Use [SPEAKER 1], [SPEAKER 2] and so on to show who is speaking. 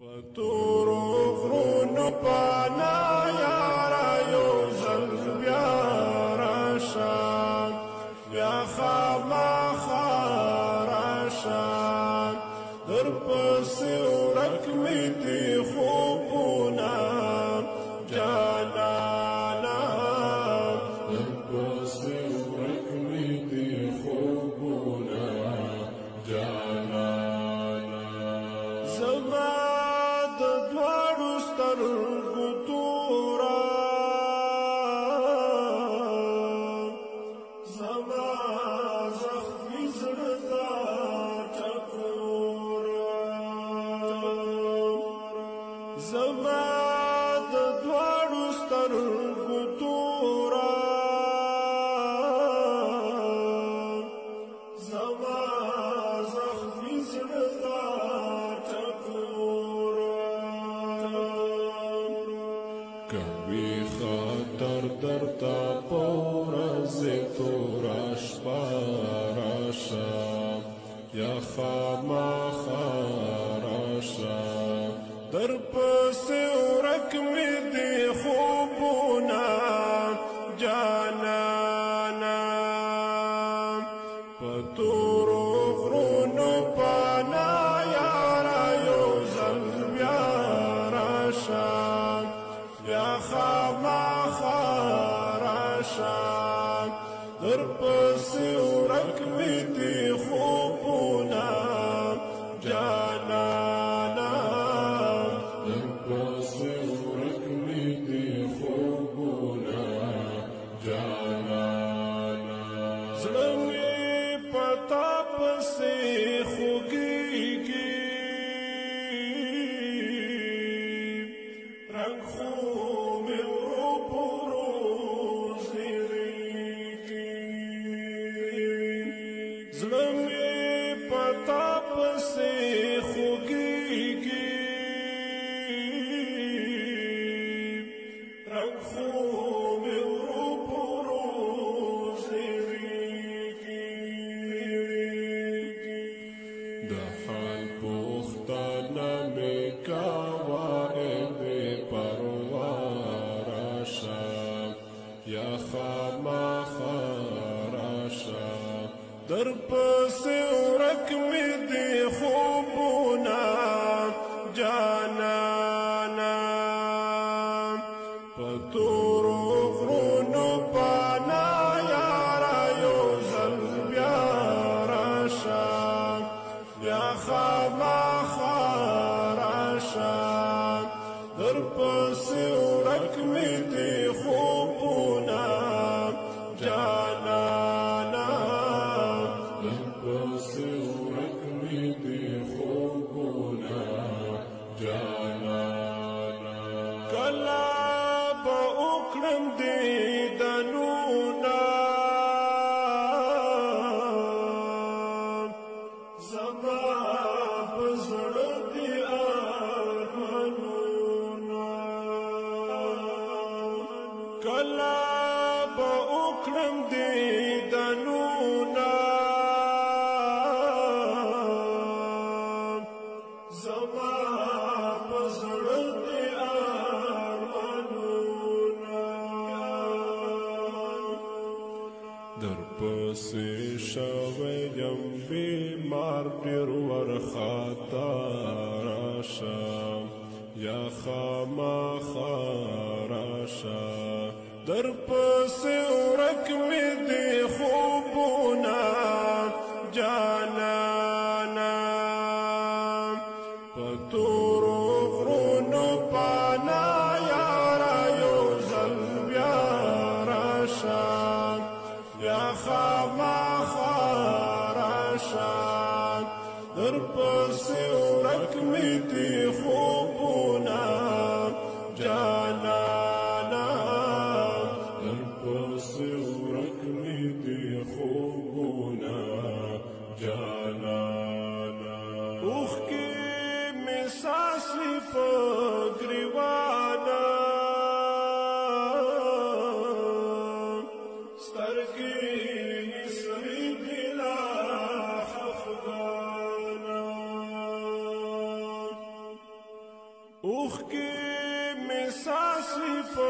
[SPEAKER 1] پتورو غرونو پانا یارا یو زل بیا راشا بیا خامخا راشا در پسی ورک می دی خوبونا جانانا در پسی ورک می دی خوبونا جانانا زما دواړو سترګو تورا زما زخمي زړه دا ټکورا زما دواړو سترګو تورا زما زخمي زړه دا کوي خطر درتا پورزه تورا شپه راشه یا خامخا راشه در پسې ورک مې دی خوبونه جانانا په تورو غرونو پانا یارا یو ځل بیا راشه بیا خامخا راشه در پسې ورک مې دی خوبونه جانانا در پسې ورک مې دی خوبونه جانانا زړه مې په تا پسې خوږېږي رنګ خو مې ورو په ورو زیږېږي زړه مې په تا پسې خوږېږي رنګ خو مې ورو په ورو زیږېږي د حال پوښتنه مې کوه یا خامخا راشه در پسې ورک مې دی خوبونه جانانا په تورو غرونو پانا یارا یو ځل بیا راشه بیا خامخا راشه در پسې ورک مې دی خوبونه جانانا در پسې ورک مې دی خوبونه جانانا کله به وکړم دیدنونه زما په زړه دي کلا با اکرم دیدنونا زما پزړه دی ارمانونا در پسې شوی یم بیمار ډېر ورخطا راشه یا خامخا راشه در پسې ورک مې دی خوبونه جانانا په تورو غرونو پانا یارا یو ځل بیا راشه بیا خامخا راشه در پسې ورک مې دی خوبونه جانانا در پسې ورک مې دی خوبونه جانانا اوښکې مې څاڅي په ګریوانه سترګې مې سرې دي لا خفګانه اوخ کې می ساسي په